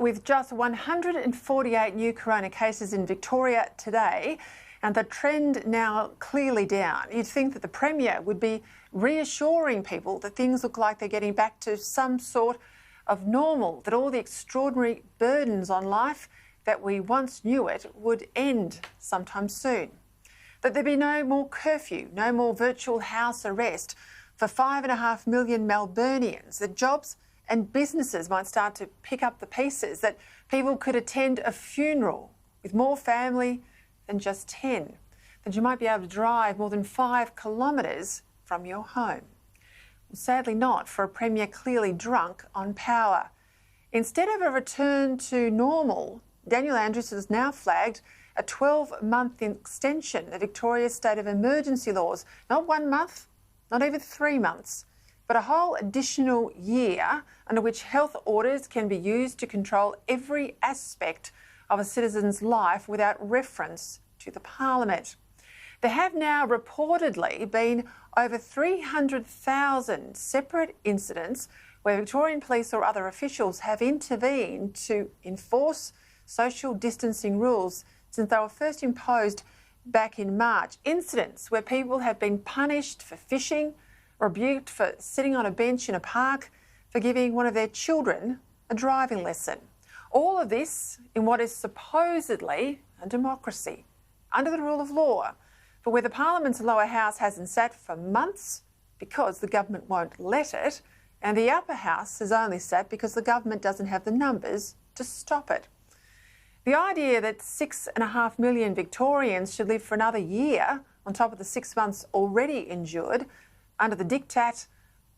With just 148 new corona cases in Victoria today and the trend now clearly down, you'd think that the Premier would be reassuring people that things look like they're getting back to some sort of normal, that all the extraordinary burdens on life that we once knew it would end sometime soon. That there'd be no more curfew, no more virtual house arrest for 5.5 million Melburnians, that jobs and businesses might start to pick up the pieces, that people could attend a funeral with more family than just 10, that you might be able to drive more than 5 kilometres from your home. Well, sadly not for a Premier clearly drunk on power. Instead of a return to normal, Daniel Andrews has now flagged a 12-month extension of Victoria's state of emergency laws. Not 1 month, not even 3 months, but a whole additional year under which health orders can be used to control every aspect of a citizen's life without reference to the Parliament. There have now reportedly been over 300,000 separate incidents where Victorian police or other officials have intervened to enforce social distancing rules since they were first imposed back in March. Incidents where people have been punished for fishing, rebuked for sitting on a bench in a park, for giving one of their children a driving lesson. All of this in what is supposedly a democracy, under the rule of law, but where the Parliament's lower house hasn't sat for months because the government won't let it, and the upper house has only sat because the government doesn't have the numbers to stop it. The idea that 6.5 million Victorians should live for another year on top of the 6 months already endured under the diktat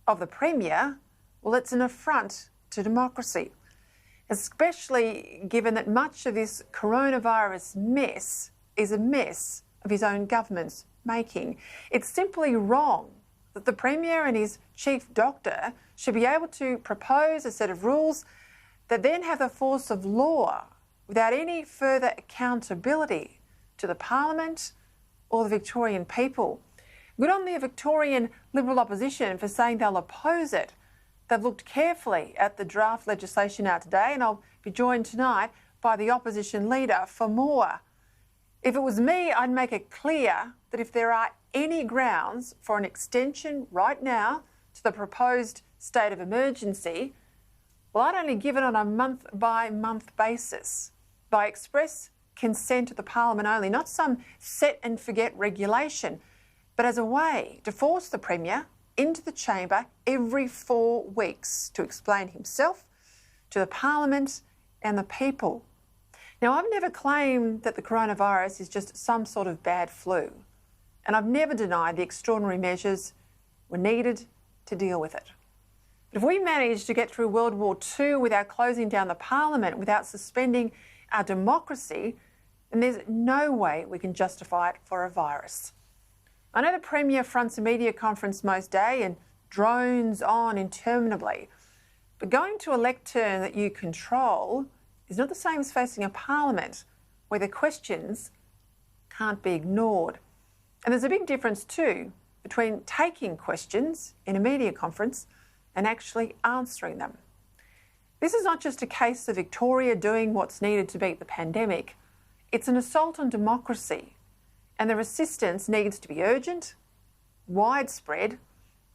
of the Premier, well, it's an affront to democracy, especially given that much of this coronavirus mess is a mess of his own government's making. It's simply wrong that the Premier and his chief doctor should be able to propose a set of rules that then have the force of law without any further accountability to the Parliament or the Victorian people. Good on the Victorian Liberal opposition for saying they'll oppose it. They've looked carefully at the draft legislation out today, and I'll be joined tonight by the opposition leader for more. If it was me, I'd make it clear that if there are any grounds for an extension right now to the proposed state of emergency, well, I'd only give it on a month-by-month basis, by express consent of the Parliament only, not some set-and-forget regulation, but as a way to force the Premier into the chamber every 4 weeks to explain himself to the Parliament and the people. Now, I've never claimed that the coronavirus is just some sort of bad flu, and I've never denied the extraordinary measures were needed to deal with it. But if we manage to get through World War II without closing down the Parliament, without suspending our democracy, then there's no way we can justify it for a virus. I know the Premier fronts a media conference most day and drones on interminably, but going to a lectern that you control is not the same as facing a Parliament where the questions can't be ignored. And there's a big difference too between taking questions in a media conference and actually answering them. This is not just a case of Victoria doing what's needed to beat the pandemic. It's an assault on democracy, and the resistance needs to be urgent, widespread,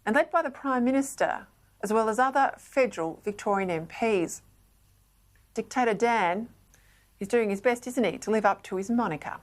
and led by the Prime Minister, as well as other federal Victorian MPs. Dictator Dan is doing his best, isn't he, to live up to his moniker.